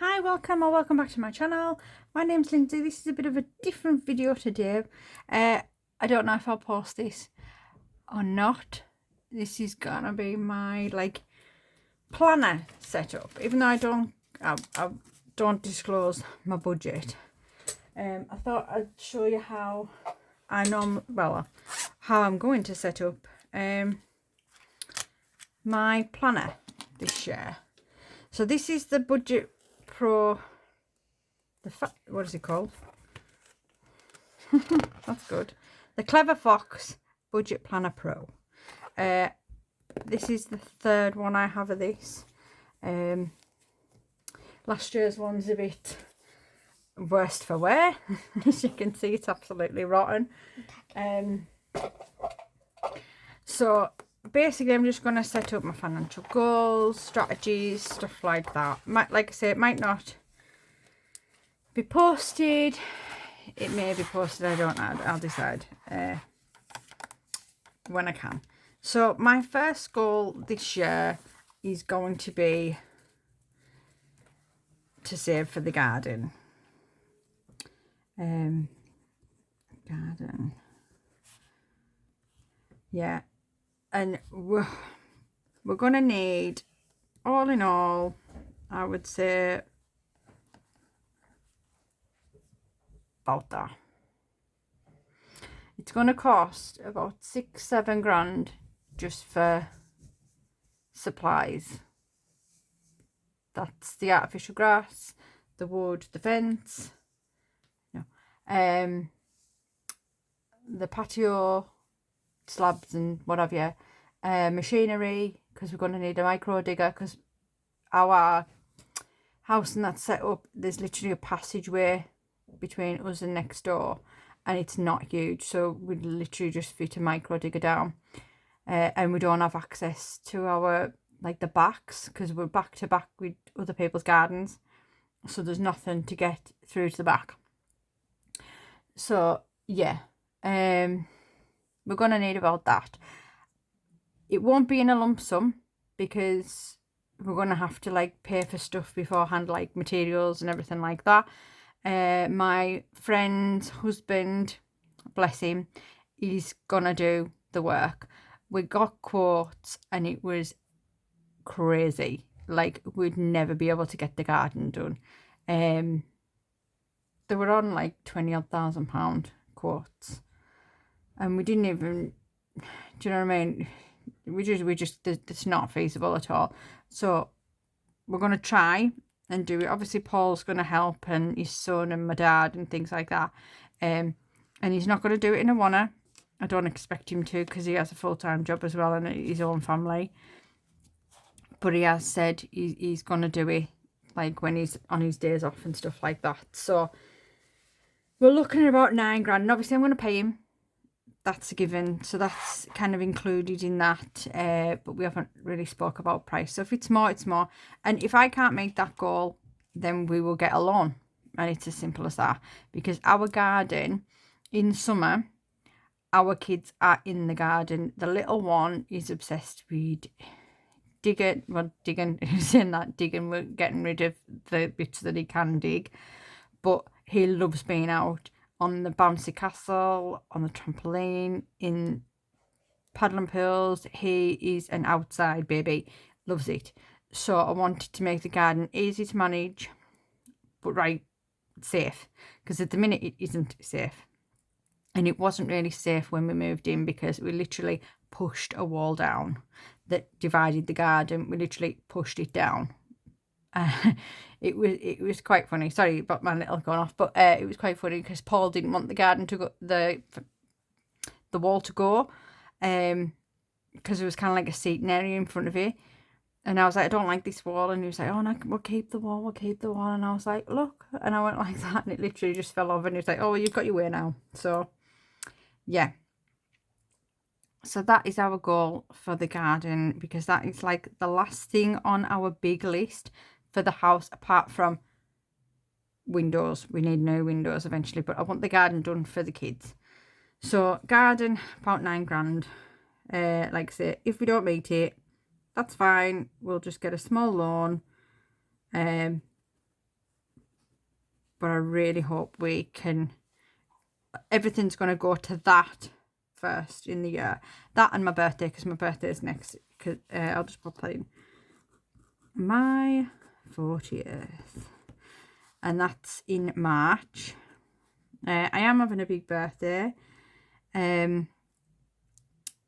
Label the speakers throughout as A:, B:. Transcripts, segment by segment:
A: Hi, welcome or welcome back to my channel. My name's Lindsay. This is a bit of a different video today. I don't know if I'll post this or not. This is gonna be my planner setup. Even though I don't disclose my budget. I thought I'd show you how how I'm going to set up my planner this year. So this is the Budget Pro, what is it called? That's good. The Clever Fox Budget Planner Pro. This is the third one I have of this. Last year's one's a bit worst for wear. As you can see, it's absolutely rotten. So basically I'm just going to set up my financial goals, strategies, stuff like that. Like I say, it might not be posted. It may be posted, I don't know. I'll decide when I can. So my first goal this year is going to be to save for the garden. Garden. Yeah. And we're going to need, all in all, I would say about that. It's going to cost about 6-7 grand just for supplies. That's the artificial grass, the wood, the fence, the patio slabs and what have you, machinery, because we're going to need a micro digger, because our house and that set up, there's literally a passageway between us and next door, and it's not huge, so we'd literally just fit a micro digger down, and we don't have access to our the backs, because we're back to back with other people's gardens, so there's nothing to get through to the back. So yeah, we're gonna need about that. It won't be in a lump sum, because we're gonna have to pay for stuff beforehand, like materials and everything like that. My friend's husband, bless him, he's gonna do the work. We got quotes and it was crazy. We'd never be able to get the garden done. They were on £20,000 quotes, and we didn't even, do you know what I mean? We just it's not feasible at all. So we're going to try and do it. Obviously Paul's going to help, and his son and my dad and things like that. And he's not going to do it in a wanna. I don't expect him to, because he has a full-time job as well and his own family. But he has said he's going to do it when he's on his days off and stuff like that. So we're looking at about 9 grand. And obviously I'm going to pay him. That's a given. So that's kind of included in that. But we haven't really spoke about price. So if it's more, it's more. And if I can't make that goal, then we will get a loan. And it's as simple as that. Because our garden, in summer, our kids are in the garden. The little one is obsessed with digging, we're getting rid of the bits that he can dig, but he loves being out on the bouncy castle, on the trampoline, in paddling pools. He is an outside baby, loves it. So I wanted to make the garden easy to manage, but safe, because at the minute it isn't safe, and it wasn't really safe when we moved in, because we literally pushed a wall down that divided the garden. We literally pushed it down. It was quite funny. Sorry about my little going off, but it was quite funny because Paul didn't want the garden to go, the wall to go, because it was kind of like a seating area in front of it. And I was like, I don't like this wall. And he was like, oh no, we'll keep the wall, we'll keep the wall. And I was like, look. And I went like that, and it literally just fell over. And he was like, oh, you've got your way now. So yeah. So that is our goal for the garden, because that is the last thing on our big list for the house, apart from windows. We need new windows eventually, but I want the garden done for the kids. So garden, about 9 grand. Like I say, if we don't meet it, that's fine. We'll just get a small loan. but I really hope we can, everything's going to go to that first in the year. That and my birthday, because my birthday is next. I'll just pop that in. My 40th. And that's in March. I am having a big birthday.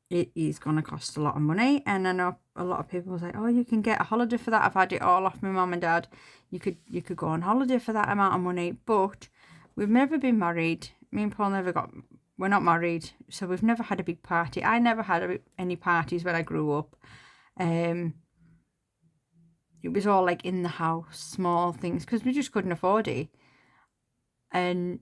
A: It is going to cost a lot of money, and I know a lot of people say, oh, you can get a holiday for that. I've had it all off my mum and dad. You could go on holiday for that amount of money, but we've never been married. Me and Paul we're not married, so we've never had a big party. I never had any parties when I grew up. It was all like in the house, small things, because we just couldn't afford it. And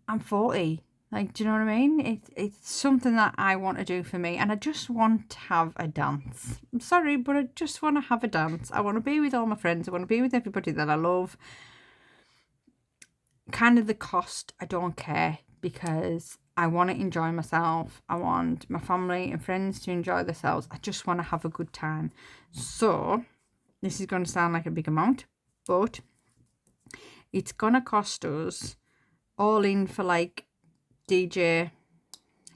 A: I'm 40. Like, do you know what I mean? It's something that I want to do for me, and I just want to have a dance. I'm sorry, but I just want to have a dance. I want to be with all my friends. I want to be with everybody that I love. Kind of the cost, I don't care, because I want to enjoy myself. I want my family and friends to enjoy themselves. I just want to have a good time. So, this is going to sound like a big amount, but it's going to cost us all in for like DJ,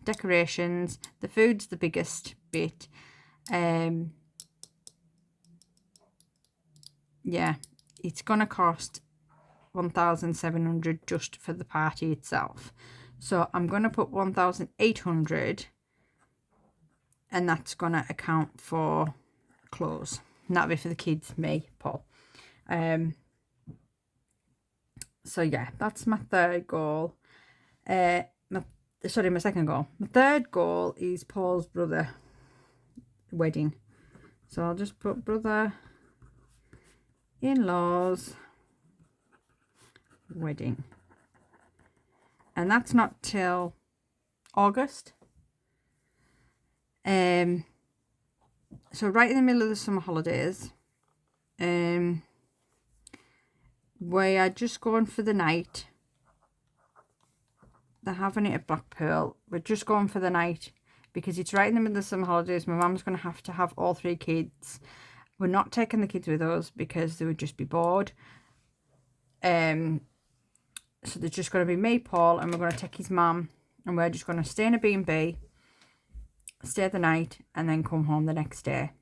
A: decorations, the food's the biggest bit. Yeah, it's gonna cost 1,700 just for the party itself. So I'm gonna put 1,800, and that's gonna account for clothes. And that'll be for the kids, me, Paul. So yeah, that's my third goal. My second goal. My third goal is Paul's brother wedding. So I'll just put brother in-laws wedding. And that's not till August. So right in the middle of the summer holidays. We are just going for the night. They're having it at Blackpool. We're just going for the night because it's right in the middle of the summer holidays. My mum's going to have all 3 kids. We're not taking the kids with us because they would just be bored. So there's just going to be me, Paul, and we're going to take his mum, and we're just going to stay in a B&B, stay the night, and then come home the next day.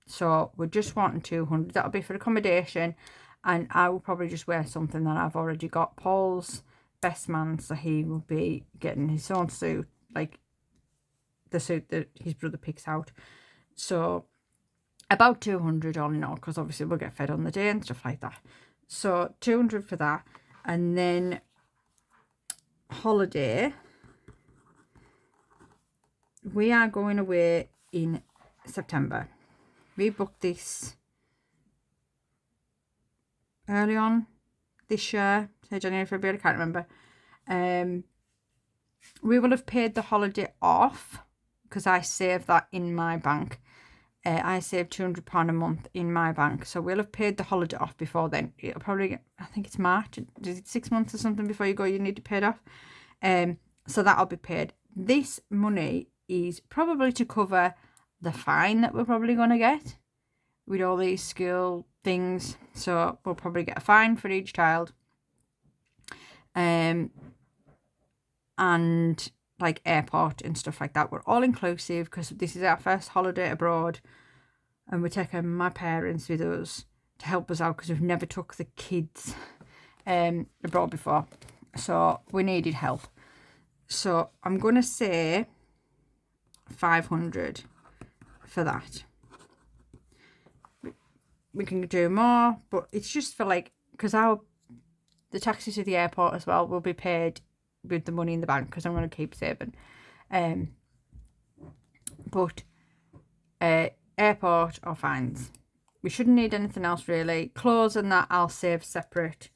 A: So we're just wanting 200. That'll be for accommodation, and I will probably just wear something that I've already got. Paul's best man, so he will be getting his own suit, like the suit that his brother picks out. So about 200 all in all, because obviously we'll get fed on the day and stuff like that. So 200 for that. And then holiday, we are going away in September. We booked this early on this year, say January, February, I can't remember. We will have paid the holiday off because I saved that in my bank. I saved £200 a month in my bank, so we'll have paid the holiday off before then. It'll probably, I think it's March, is it 6 months or something before you go, you need to pay it off. So that'll be paid. This money is probably to cover the fine that we're probably going to get with all these school things. So we'll probably get a fine for each child. And like airport and stuff like that. We're all inclusive because this is our first holiday abroad, and we're taking my parents with us to help us out because we've never took the kids abroad before, so we needed help. So I'm gonna say 500 for that. We can do more, but it's just for like, because the taxi to the airport as well will be paid with the money in the bank because I'm going to keep saving. But airport or fines. We shouldn't need anything else really. Clothes and that I'll save separate.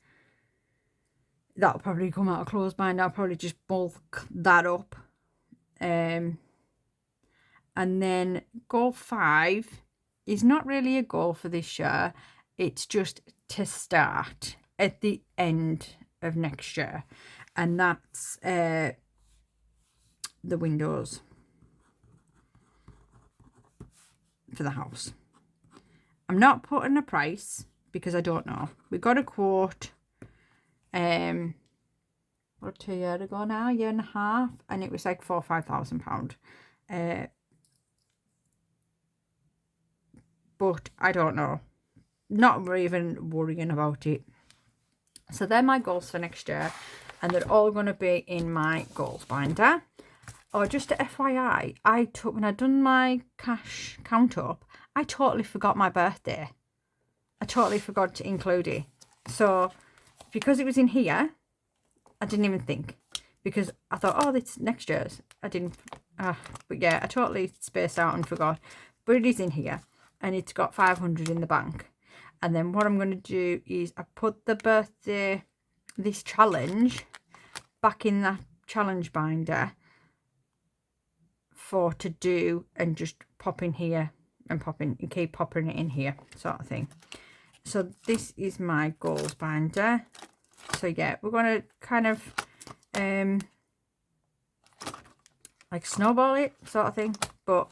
A: That'll probably come out of clothes bind. I'll probably just bulk that up. And then goal 5 is not really a goal for this year. It's just to start at the end of next year. And that's the windows for the house. I'm not putting a price because I don't know. We got a quote what, 2 years ago now, year and a half, and it was like £4,000 or £5,000. But I don't know. Not even worrying about it. So they're my goals for next year, and they're all going to be in my goals binder. Oh, just a FYI, when I'd done my cash count up, I totally forgot my birthday. I totally forgot to include it. So because it was in here, I didn't even think, because I thought, oh, it's next year's. I didn't, but yeah, I totally spaced out and forgot. But it is in here, and it's got 500 in the bank. And then what I'm going to do is I put the birthday, this challenge, back in that challenge binder for to do, and just pop in here and pop in and keep popping it in here, sort of thing. So this is my goals binder. So yeah, we're going to kind of like snowball it, sort of thing. But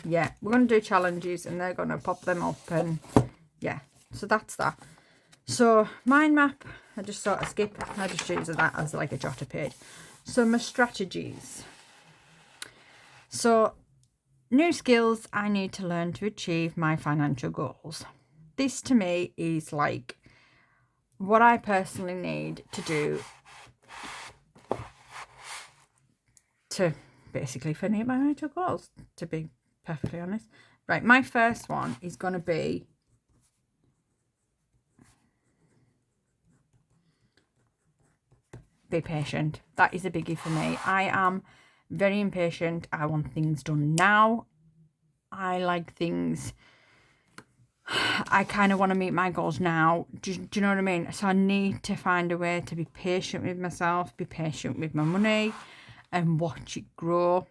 A: yeah, we're going to do challenges, and they're going to pop them up, and yeah, so that's that. So mind map, I just sort of skip. I just use that as like a jotter page. So my strategies. So new skills I need to learn to achieve my financial goals. This to me is like what I personally need to do to basically finish my financial goals, to be perfectly honest. Right, my first one is going to be patient. That is a biggie for me. I am very impatient. I want things done now. I like things, I kind of want to meet my goals now. Do you know what I mean? So I need to find a way to be patient with myself, be patient with my money, and watch it grow.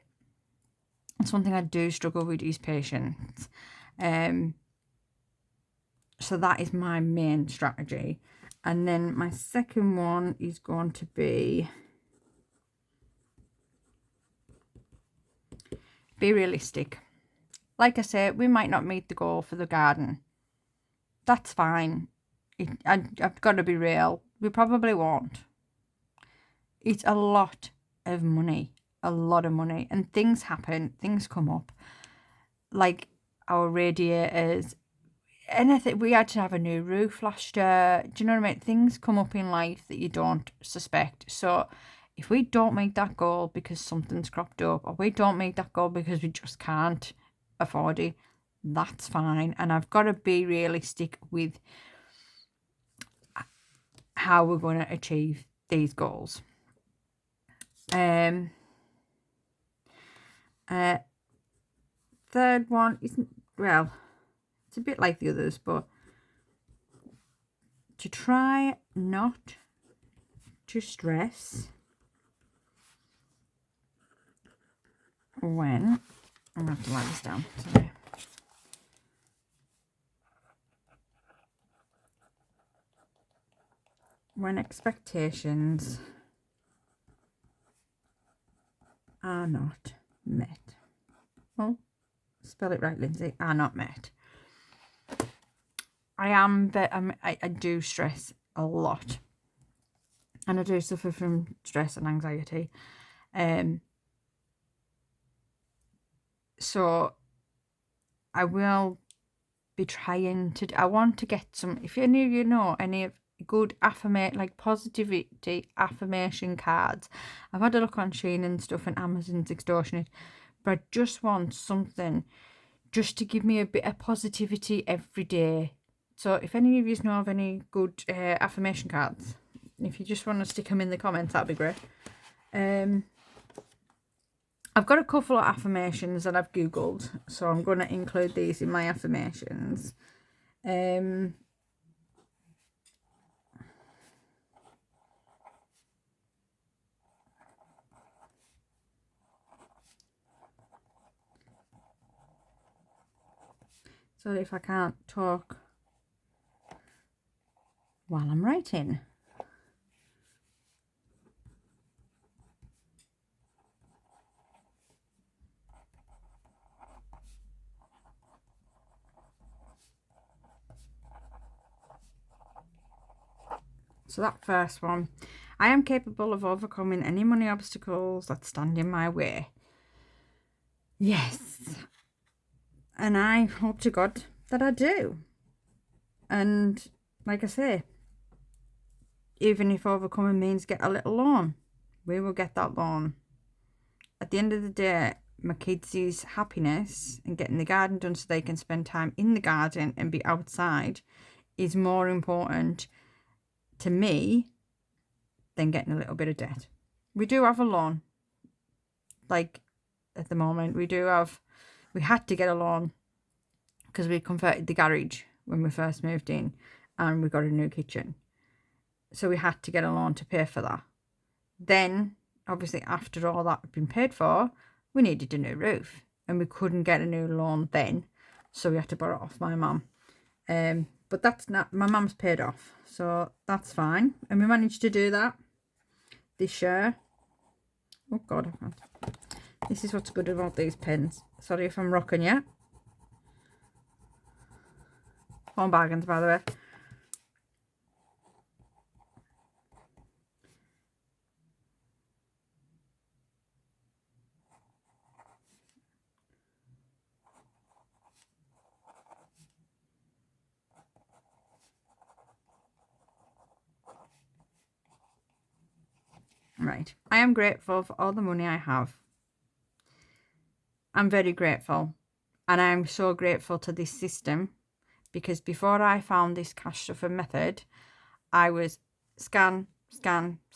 A: It's one thing I do struggle with, is patience. So that is my main strategy. And then my second one is going to be realistic. Like I say, we might not meet the goal for the garden. That's fine. I've got to be real. We probably won't. It's a lot of money. A lot of money. And things happen. Things come up. Like our radiators. Anything. We had to have a new roof last year. Do you know what I mean? Things come up in life that you don't suspect. So if we don't make that goal because something's cropped up, or we don't make that goal because we just can't afford it, that's fine. And I've got to be realistic with how we're going to achieve these goals. Third one isn't, well, it's a bit like the others, but to try not to stress when, I'm going to have to write this down, sorry. When expectations are not met. Oh, spell it right, Lindsay. Are not met. I do stress a lot, and I do suffer from stress and anxiety. So I will be trying to. I want to get some. If any of you know any of good like positivity affirmation cards, I've had a look on Shein and stuff, and Amazon's extortionate, but I just want something just to give me a bit of positivity every day. So if any of you know of any good affirmation cards, if you just want to stick them in the comments, that'd be great. I've got a couple of affirmations that I've googled, so I'm going to include these in my affirmations. Sorry if I can't talk while I'm writing. So that first one, I am capable of overcoming any money obstacles that stand in my way. Yes. And I hope to God that I do. And like I say, even if overcoming means get a little loan, we will get that loan. At the end of the day, my kids' happiness and getting the garden done so they can spend time in the garden and be outside is more important to me than getting a little bit of debt. We do have a loan. Like at the moment, we had to get a loan because we converted the garage when we first moved in and we got a new kitchen. So we had to get a loan to pay for that. Then, obviously, after all that had been paid for, we needed a new roof. And we couldn't get a new loan then. So we had to borrow it off my mum. But that's not, my mum's paid off. So that's fine. And we managed to do that this year. Oh, God, I can't. This is what's good about these pens. Sorry if I'm rocking you. Home bargains, by the way. Right. I am grateful for all the money I have. I'm very grateful. And I'm so grateful to this system because before I found this cash shuffle method, I was scan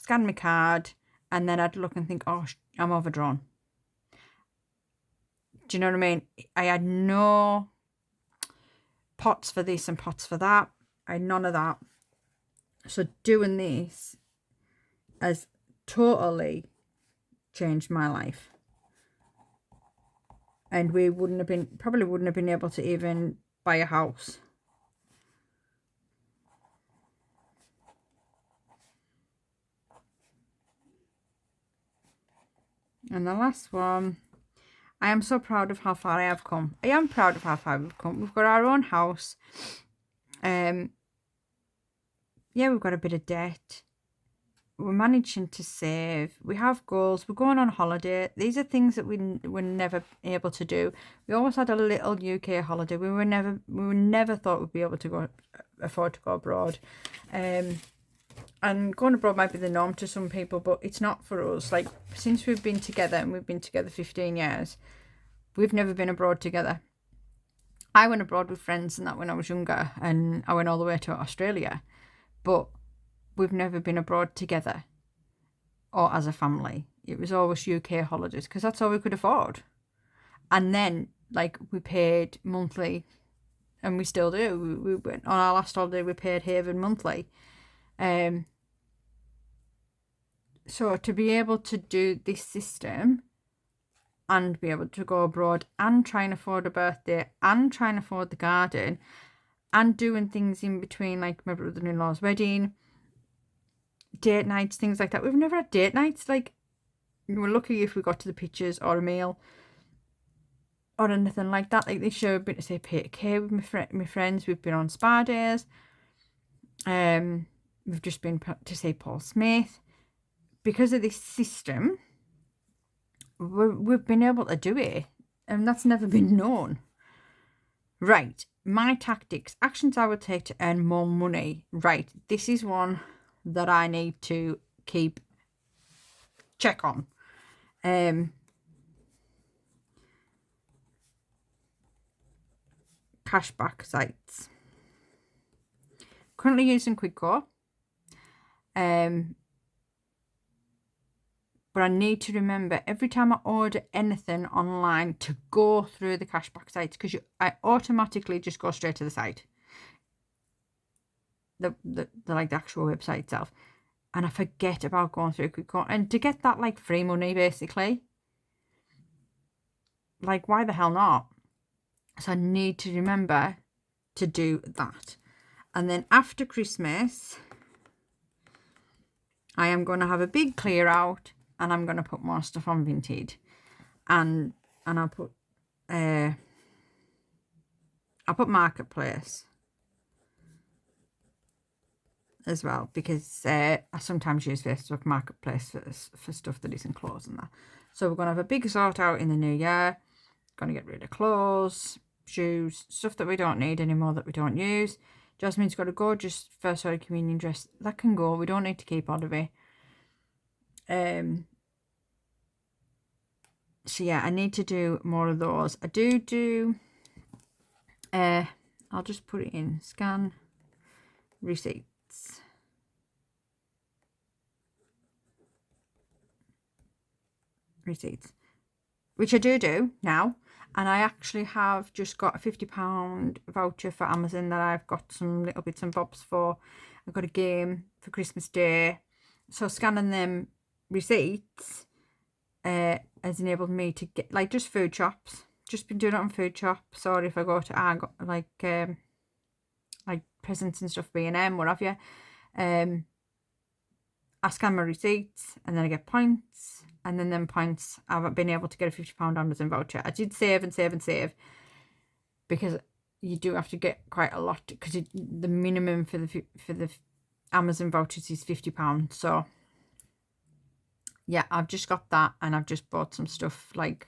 A: my card, and then I'd look and think, oh, I'm overdrawn. Do you know what I mean? I had no pots for this and pots for that. I had none of that. So doing this has totally changed my life. And we probably wouldn't have been able to even buy a house. And the last one, I am so proud of how far I have come. I am proud of how far we've come. We've got our own house. Yeah, we've got a bit of debt. We're managing to save. We have goals. We're going on holiday. These are things that we were never able to do. We always had a little UK holiday. We were never thought we'd be able to afford to go abroad. And going abroad might be the norm to some people, but it's not for us. Like, since we've been together, and we've been together 15 years, we've never been abroad together. I went abroad with friends and that when I was younger, and I went all the way to Australia, but we've never been abroad together or as a family. It was always UK holidays because that's all we could afford. And then, like, we paid monthly, and we still do. We went on our last holiday, we paid Haven monthly. So to be able to do this system and be able to go abroad and try and afford a birthday and try and afford the garden and doing things in between, like my brother-in-law's wedding, date nights, things like that. We've never had date nights. Like, we're lucky if we got to the pictures or a meal or anything like that. Like this year, we've been to say PK with my friends. We've been on spa days. We've just been to say Paul Smith. Because of this system, we've been able to do it, and that's never been known. Right, my tactics, actions I would take to earn more money. Right, this is one that I need to keep check on. Cashback sites. Currently using Quidco. But I need to remember every time I order anything online to go through the cashback sites, because I automatically just go straight to the site, the like the actual website itself, and I forget about going through Quidco. And to get that like free money, basically, like why the hell not? So I need to remember to do that. And then after Christmas, I am going to have a big clear out. And I'm going to put more stuff on Vinted. And I'll put Marketplace as well, because I sometimes use Facebook Marketplace for stuff that isn't clothes and that. So we're going to have a big sort out in the new year. Going to get rid of clothes, shoes, stuff that we don't need anymore, that we don't use. Jasmine's got a gorgeous first Holy Communion dress. That can go. We don't need to keep on of it. So yeah, I need to do more of those. I do I'll just put it in scan receipts. Which I do now, and I actually have just got a £50 voucher for Amazon that I've got some little bits and bobs for. I've got a game for Christmas Day, so scanning them receipts has enabled me to get, like, just food shops. Just been doing it on food shops, or if I go to like presents and stuff, B&M, what have you. I scan my receipts and then I get points, and then them points I've been able to get a £50 Amazon voucher. I did save because you do have to get quite a lot, because the minimum for the Amazon vouchers is £50. So yeah, I've just got that, and I've just bought some stuff like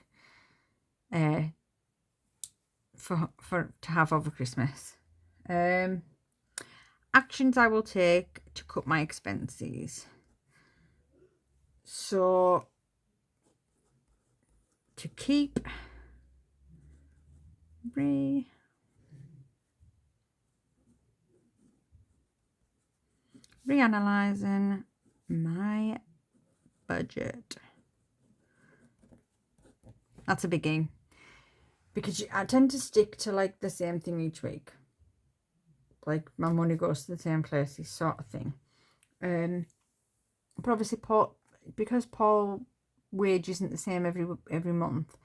A: for to have over Christmas. Actions I will take to cut my expenses. So to keep reanalyzing my budget. That's a big game, because I tend to stick to like the same thing each week. Like, my money goes to the same places, sort of thing. But obviously, because Paul's wage isn't the same every month,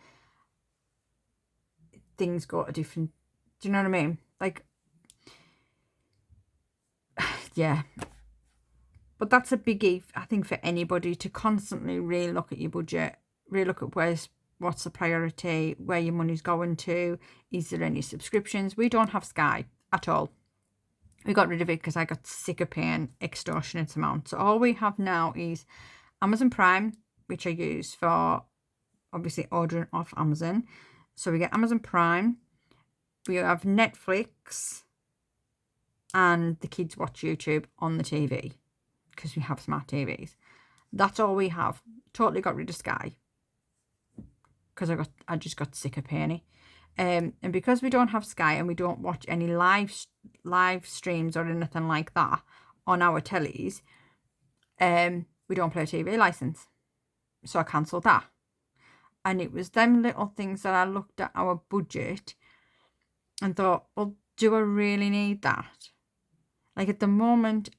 A: things go to different. Do you know what I mean? Like, yeah. But that's a biggie, I think, for anybody, to constantly re-look at your budget, re-look at what's the priority, where your money's going to. Is there any subscriptions? We don't have Sky at all. We got rid of it because I got sick of paying extortionate amounts. So all we have now is Amazon Prime, which I use for obviously ordering off Amazon. So we get Amazon Prime. We have Netflix, and the kids watch YouTube on the TV because we have smart TVs. That's all we have. Totally got rid of Sky because I just got sick of paying it. And because we don't have Sky and we don't watch any live streams or anything like that on our tellies, we don't play a TV license. So I cancelled that. And it was them little things that I looked at our budget and thought, well, do I really need that? Like, at the moment,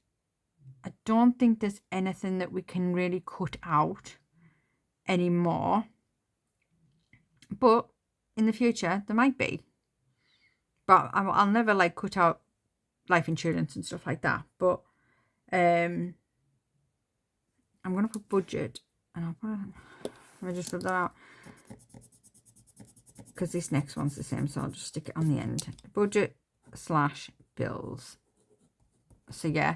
A: I don't think there's anything that we can really cut out anymore. But in the future, there might be. But I'll never, like, cut out life insurance and stuff like that. But I'm going to put budget, and I'll put it, let me just put that out, because this next one's the same, so I'll just stick it on the end. Budget / bills. So yeah,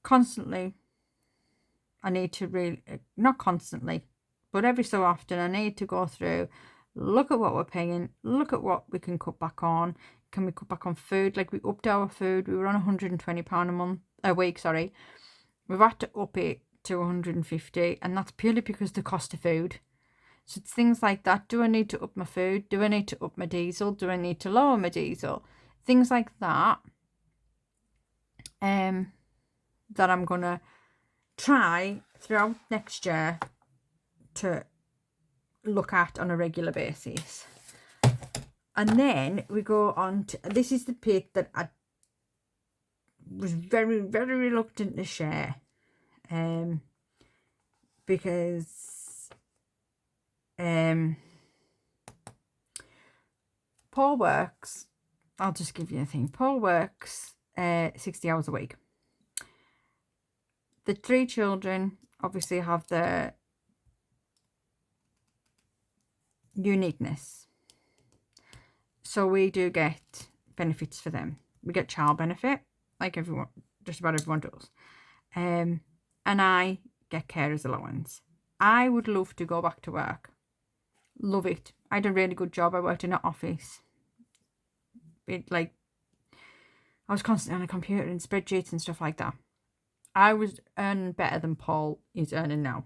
A: constantly I need to really, not constantly, but every so often I need to go through, look at what we're paying, look at what we can cut back on. Can we cut back on food? Like, we upped our food. We were on £120 a week, sorry. We've had to up it to 150, and that's purely because of the cost of food. So it's things like that. Do I need to up my food? Do I need to up my diesel? Do I need to lower my diesel? Things like that. That I'm going to try throughout next year to look at on a regular basis. And then we go on to, this is the pick that I was very, very reluctant to share. Because Paul works, I'll just give you a thing. Paul works 60 hours a week. The 3 children obviously have their uniqueness. So we do get benefits for them. We get child benefit, like everyone, just about everyone does. And I get carer's allowance. I would love to go back to work. Love it. I had a really good job. I worked in an office. I was constantly on a computer and spreadsheets and stuff like that. I was earning better than Paul is earning now.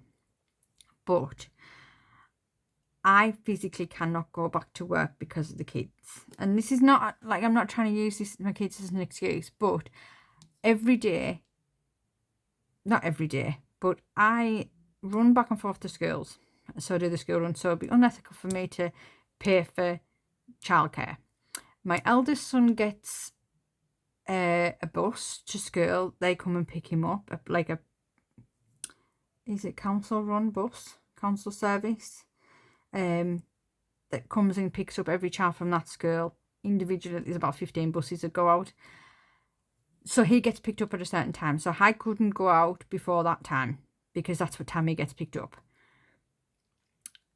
A: But I physically cannot go back to work because of the kids. And this is not, like, I'm not trying to use my kids as an excuse, but not every day, but I run back and forth to schools. So do the school run. So it'd be unethical for me to pay for childcare. My eldest son gets a bus to school. They come and pick him up, is it council run bus, council service, that comes and picks up every child from that school individually. There's about 15 buses that go out, so he gets picked up at a certain time. So I couldn't go out before that time because that's what time he gets picked up.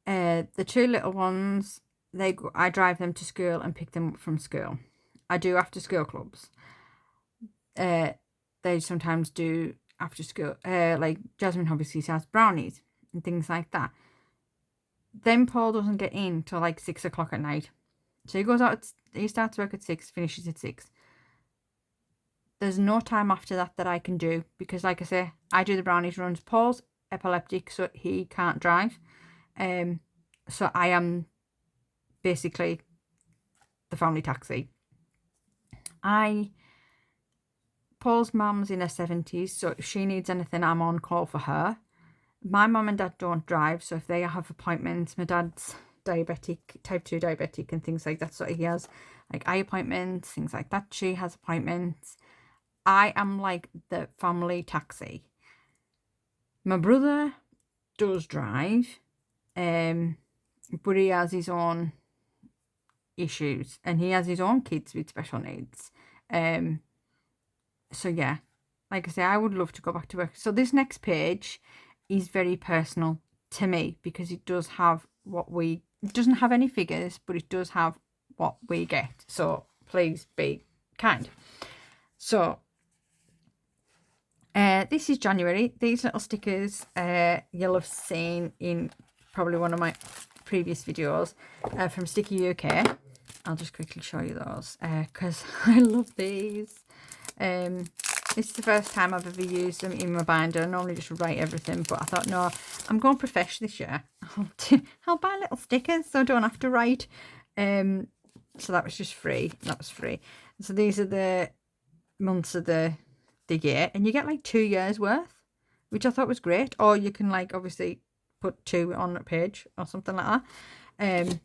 A: The two little ones, I drive them to school and pick them up from school. I do after school clubs. They sometimes do after school, like Jasmine obviously has brownies and things like that. Then Paul doesn't get in till like 6 o'clock at night. So he goes out, he starts work at 6, finishes at 6. There's no time after that I can do because, like I say, I do the brownies runs. Paul's epileptic, so he can't drive. So I am basically the family taxi. Paul's mum's in her 70s, so if she needs anything, I'm on call for her. My mum and dad don't drive, so if they have appointments, my dad's diabetic, type 2 diabetic and things like that, so he has like eye appointments, things like that. She has appointments. I am like the family taxi. My brother does drive, but he has his own issues and he has his own kids with special needs. So yeah, like I say, I would love to go back to work. So this next page is very personal to me because it does have it doesn't have any figures, but it does have what we get. So please be kind. So this is January. These little stickers you'll have seen in probably one of my previous videos from Sticky UK. I'll just quickly show you those because I love these. This is the first time I've ever used them in my binder. I normally just write everything, but I thought, no, I'm going profesh this year. I'll buy little stickers so I don't have to write. So that was just free. That was free. So these are the months of the year, and you get like 2 years worth, which I thought was great. Or you can like obviously put 2 on a page or something like that.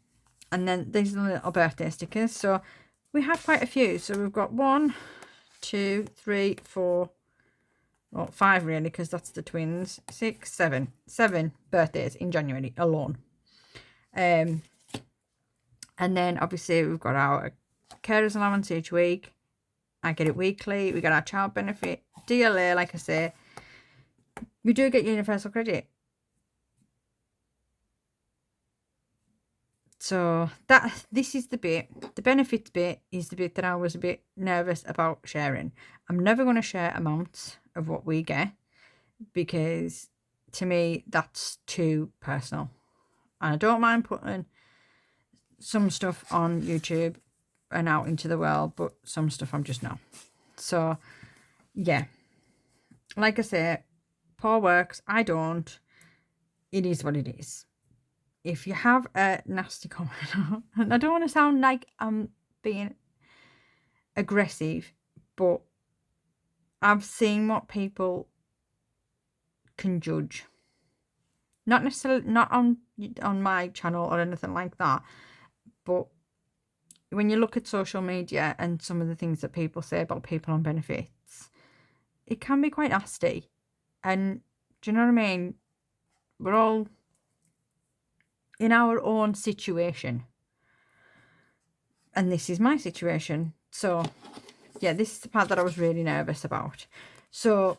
A: And then these are the little birthday stickers. So we have quite a few. So we've got 1, 2, 3, 4, well, 5 really, because that's the twins. 6, 7 birthdays in January alone. And then obviously we've got our carers allowance each week. I get it weekly. We got our child benefit, DLA, like I say. We do get universal credit. So this is the bit, the benefits bit is the bit that I was a bit nervous about sharing. I'm never going to share amounts of what we get because to me that's too personal. And I don't mind putting some stuff on YouTube and out into the world, but some stuff I'm just not. So yeah, like I say, Paul works, I don't. It is what it is. If you have a nasty comment, and I don't want to sound like I'm being aggressive, but I've seen what people can judge. Not necessarily, not on my channel or anything like that, but when you look at social media and some of the things that people say about people on benefits, it can be quite nasty. And do you know what I mean? We're all in our own situation. And this is my situation. So, yeah, this is the part that I was really nervous about. So,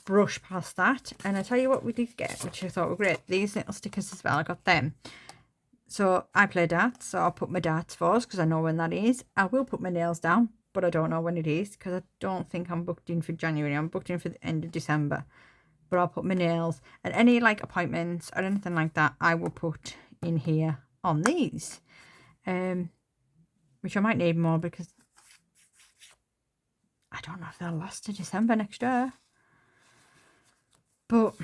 A: brush past that. And I tell you what we did get, which I thought were great. These little stickers as well. I got them. So, I play darts. So, I'll put my darts first because I know when that is. I will put my nails down. but I don't know when it is because I don't think I'm booked in for January. I'm booked in for the end of December. But I'll put my nails and any like appointments or anything like that, I will put in here on these. Which I might need more because I don't know if they'll last to December next year. But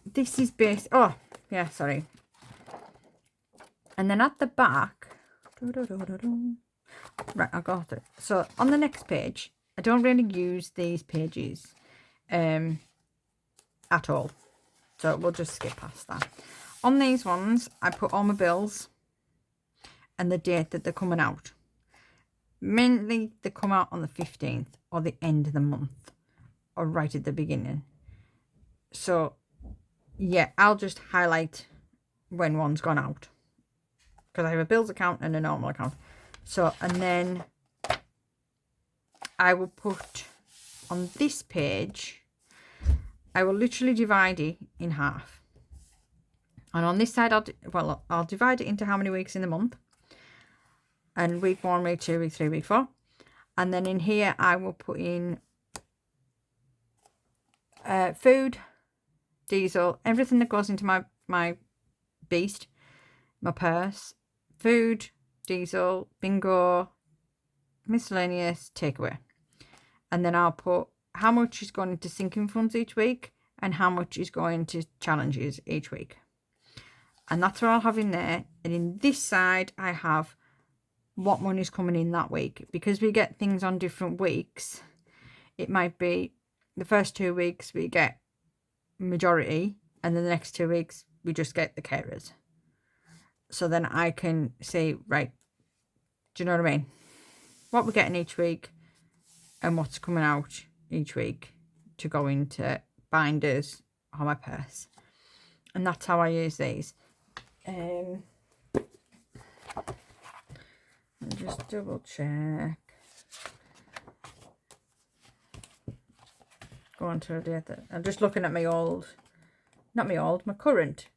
A: this is based, oh yeah, sorry. And then at the back, right, I'll go through. So on the next page, I don't really use these pages at all. So we'll just skip past that. On these ones, I put all my bills and the date that they're coming out. Mainly they come out on the 15th or the end of the month or right at the beginning. So yeah, I'll just highlight when one's gone out because I have a bills account and a normal account. So, and then I will put on this page, I will literally divide it in half. And on this side, I'll divide it into how many weeks in the month. And week 1, week 2, week 3, week 4. And then in here, I will put in food, diesel, everything that goes into my beast, my purse, food, diesel, bingo, miscellaneous, takeaway. And then I'll put how much is going into sinking funds each week and how much is going to challenges each week. And that's what I'll have in there. And in this side, I have what money's coming in that week. Because we get things on different weeks, it might be the first 2 weeks we get majority and then the next 2 weeks we just get the carers. So then I can say, right, do you know what I mean? What we're getting each week and what's coming out each week to go into binders on my purse. And that's how I use these. Just double check. Go on to a date that I'm just looking at my old, not my old, my current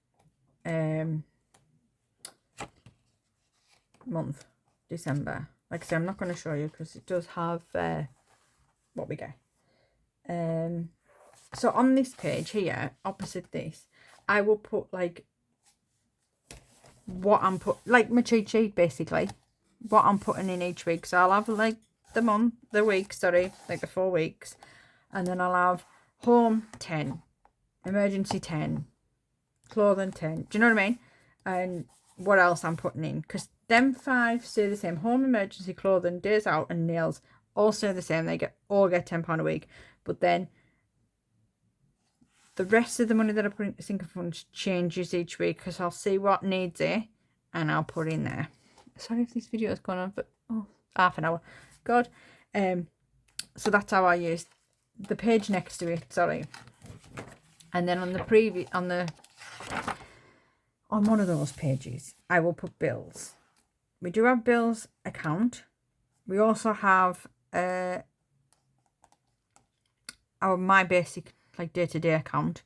A: month, December. Like I say, I'm not going to show you because it does have what we get. So on this page here, opposite this, I will put like what I'm like my cheat sheet basically, what I'm putting in each week. So I'll have like the week, sorry, like the 4 weeks, and then I'll have home 10, emergency 10, clothing 10. Do you know what I mean? And what else I'm putting in, because them 5 stay the same. Home, emergency, clothing, days out, and nails all stay the same. They all get £10 a week. But then the rest of the money that I put into sinking funds changes each week because I'll see what needs it and I'll put in there. Sorry if this video is going on for half an hour. God. So that's how I use the page next to it. Sorry. And then on the on one of those pages, I will put bills. We do have bills account. We also have my basic like day-to-day account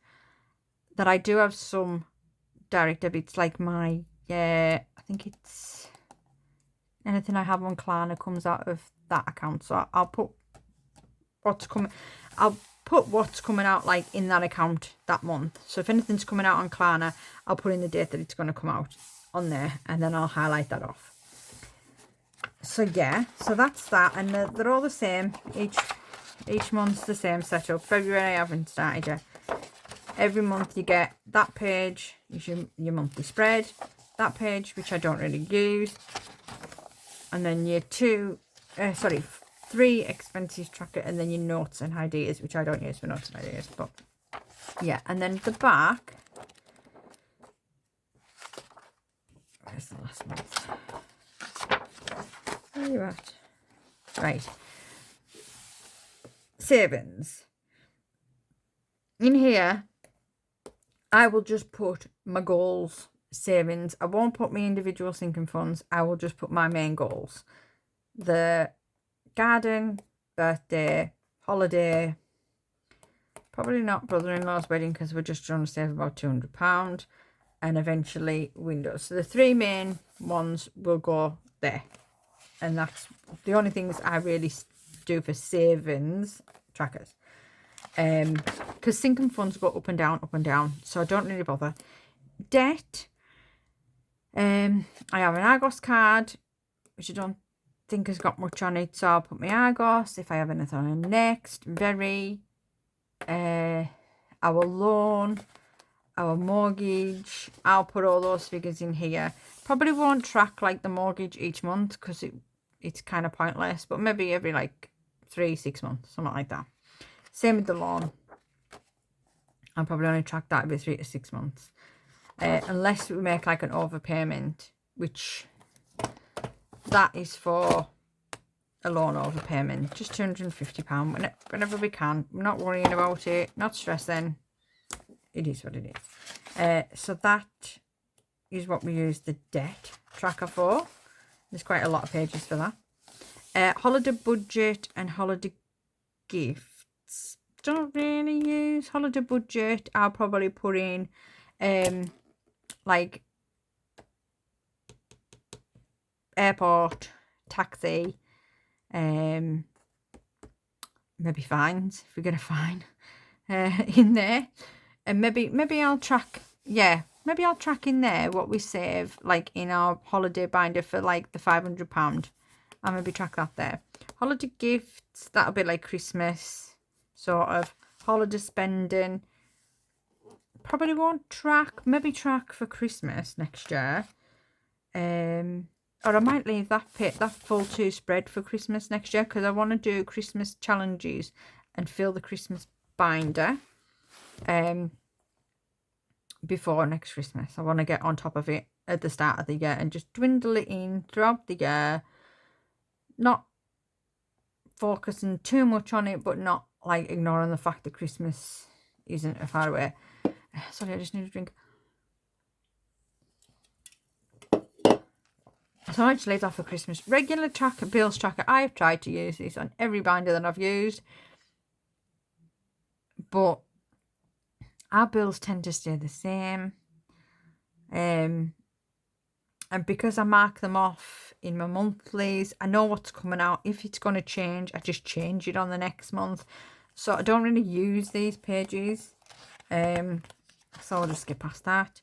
A: that I do have some direct debits, like my I think it's anything I have on Klarna comes out of that account. So I'll put what's coming out like in that account that month. So if anything's coming out on Klarna, I'll put in the date that it's going to come out on there, and then I'll highlight that off. So yeah, so that's that, and they're all the same. Each month's the same setup. February I haven't started yet. Every month you get that page, your monthly spread, that page which I don't really use, and then your 3 expenses tracker, and then your notes and ideas, which I don't use for notes and ideas. But yeah, and then the back. Where's the last month? Where are you at? Right. Savings. In here, I will just put my goals, savings. I won't put my individual sinking funds. I will just put my main goals. The garden, birthday, holiday, probably not brother-in-law's wedding because we're just trying to save about £200, and eventually windows. So the 3 main ones will go there. and that's the only things I really do for savings trackers. Because sinking funds go up and down, so I don't really bother. Debt, I have an Argos card, which I don't think has got much on it, so I'll put my Argos. If I have anything on next, very, our loan, our mortgage, I'll put all those figures in here. Probably won't track like the mortgage each month because it's kind of pointless, but maybe every like 3-6 months, something like that. Same with the loan. I'll probably only track that every 3 to 6 months. Unless we make like an overpayment, which that is for a loan overpayment. Just £250 whenever we can. I'm not worrying about it, not stressing. It is what it is. So that is what we use the debt tracker for. There's quite a lot of pages for that. Holiday budget and holiday gifts. Don't really use holiday budget. I'll probably put in like airport, taxi, maybe fines if we get a fine in there, and maybe I'll track, maybe I'll track in there what we save like in our holiday binder for like the £500. I'll maybe track that there. Holiday gifts, that'll be like Christmas sort of. Holiday spending, probably won't track, maybe track for Christmas next year. Or I might leave that full 2 spread for Christmas next year, because I want to do Christmas challenges and fill the Christmas binder before next Christmas. I want to get on top of it at the start of the year and just dwindle it in throughout the year, not focusing too much on it, but not like ignoring the fact that Christmas isn't far away. Sorry, I just need a drink. So I just leave that for Christmas. Regular tracker, bills tracker. I have tried to use this on every binder that I've used, but our bills tend to stay the same. And because I mark them off in my monthlies, I know what's coming out. If it's going to change, I just change it on the next month. So I don't really use these pages. So I'll just skip past that.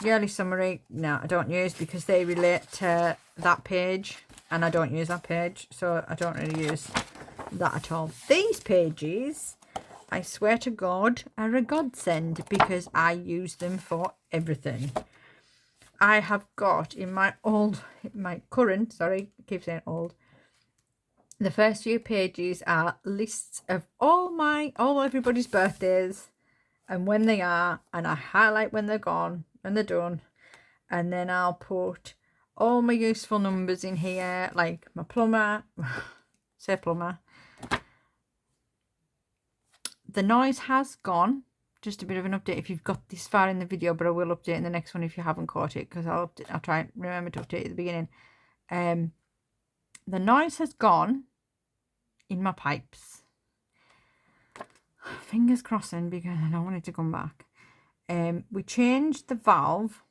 A: Yearly summary, no, I don't use, because they relate to that page and I don't use that page, so I don't really use that at all. These pages, I swear to God, are a godsend because I use them for everything. I have got in my current, sorry, I keep saying old, the first few pages are lists of all everybody's birthdays and when they are, and I highlight when they're gone and they're done, and then I'll put all my useful numbers in here, like my plumber, say plumber. The noise has gone, just a bit of an update if you've got this far in the video, but I will update in the next one if you haven't caught it, because I'll try and remember to update at the beginning. The noise has gone in my pipes. Fingers crossing, because I don't want it to come back. We changed the valve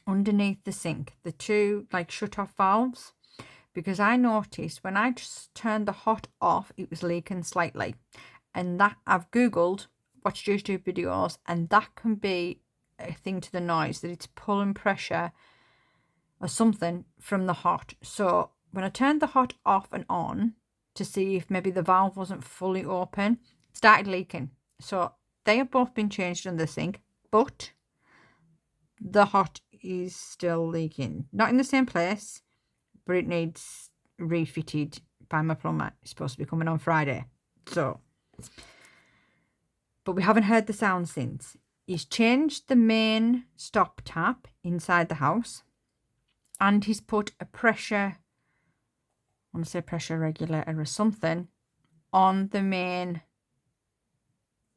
A: underneath the sink, the 2 like shut off valves, because I noticed when I just turned the hot off, it was leaking slightly, and that I've googled, watched YouTube videos, and that can be a thing to the noise, that it's pulling pressure or something from the hot. So when I turned the hot off and on to see if maybe the valve wasn't fully open, it started leaking. So they have both been changed on the sink, but the hot is still leaking. Not in the same place, but it needs refitted by my plumber. It's supposed to be coming on Friday. So, but we haven't heard the sound since. He's changed the main stop tap inside the house, and he's put a pressure, I want to say pressure regulator or something, on the main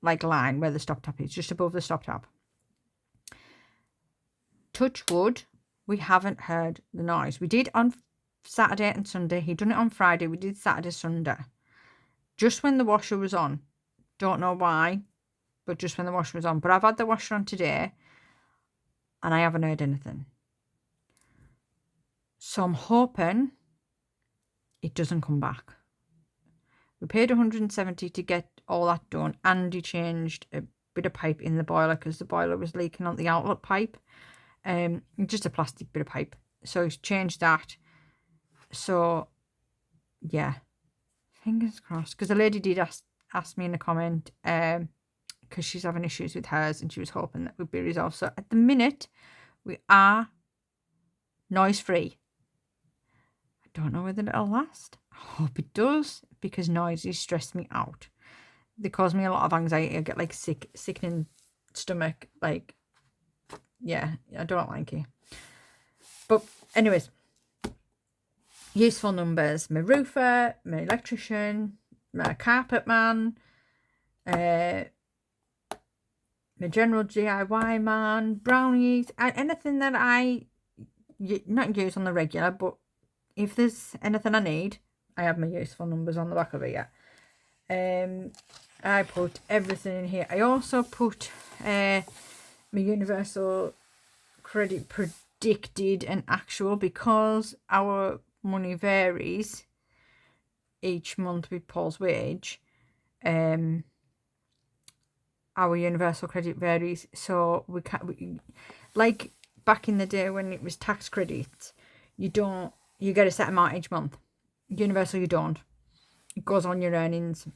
A: like line where the stop tap is, just above the stop tap. Touch wood, we haven't heard the noise. We did on Saturday and Sunday. He done it on Friday. We did Saturday, Sunday, just when the washer was on. Don't know why, but just when the washer was on. But I've had the washer on today and I haven't heard anything. So I'm hoping it doesn't come back. We paid 170 to get all that done, and he changed a bit of pipe in the boiler because the boiler was leaking on the outlet pipe. Just a plastic bit of pipe. So he's changed that. So yeah, fingers crossed. Because the lady did ask me in a comment, because she's having issues with hers, and she was hoping that would be resolved. So at the minute, we are noise free. I don't know whether it'll last. I hope it does, because noises stress me out. They cause me a lot of anxiety. I get like sickening stomach. Like, yeah, I don't like it. But anyways, useful numbers: my roofer, my electrician, my carpet man, my general DIY man, brownies, and anything that I not use on the regular, but if there's anything I need, I have my useful numbers on the back of it. Yeah. I put everything in here. I also put my universal credit predicted and actual, because our money varies each month with Paul's wage. Our universal credit varies, so we can't, like back in the day when it was tax credit, you get a set amount each month. Universal, you don't. It goes on your earnings.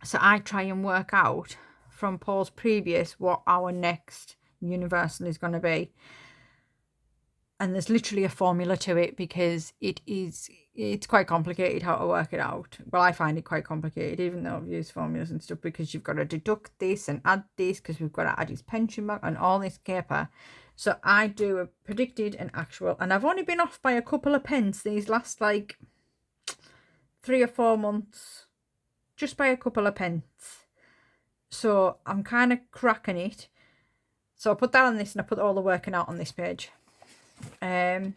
A: So I try and work out from Paul's previous what our next universal is going to be. And there's literally a formula to it, because it's quite complicated how to work it out. Well, I find it quite complicated, even though I've used formulas and stuff, because you've got to deduct this and add this, because we've got to add his pension back and all this caper. So I do a predicted and actual, and I've only been off by a couple of pence these last like 3 or 4 months, just by a couple of pence. So I'm kind of cracking it. So I put that on this, and I put all the working out on this page. I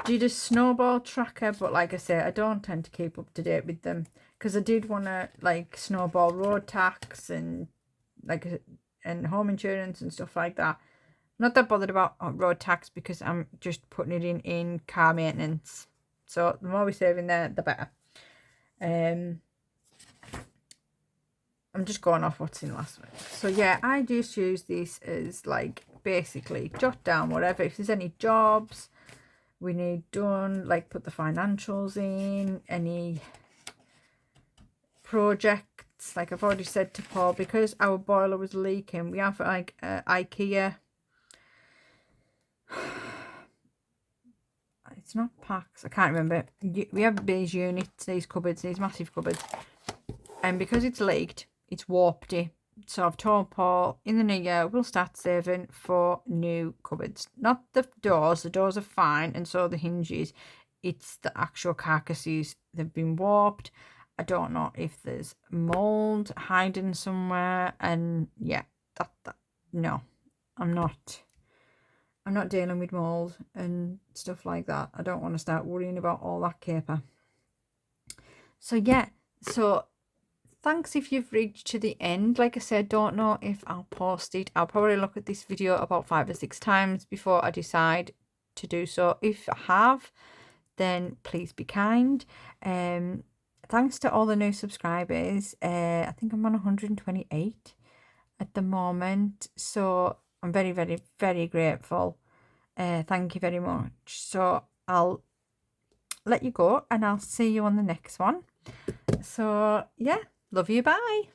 A: did a snowball tracker, but like I say, I don't tend to keep up to date with them, because I did want to like snowball road tax and and home insurance and stuff like that. Not that bothered about road tax, because I'm just putting it in car maintenance. So the more we save in there, the better. I'm just going off what's in last week. So yeah, I just use this as like basically jot down whatever. If there's any jobs we need done, like put the financials in, any projects, like I've already said to Paul, because our boiler was leaking, we have like IKEA. It's not packs, I can't remember. We have these units, these cupboards, these massive cupboards, and because it's leaked, it's warped it. So I've told Paul in the new year we'll start saving for new cupboards. Not the doors are fine, and so the hinges. It's the actual carcasses, they've been warped. I don't know if there's mold hiding somewhere, and yeah, that no, I'm not dealing with mold and stuff like that. I don't want to start worrying about all that caper. So yeah, so thanks if you've reached to the end. Like I said, don't know if I'll post it. I'll probably look at this video about 5 or 6 times before I decide to do so. If I have, then please be kind. Thanks to all the new subscribers. I think I'm on 128 at the moment, so I'm very, very, very grateful. Thank you very much. So I'll let you go, and I'll see you on the next one. So yeah, love you, bye.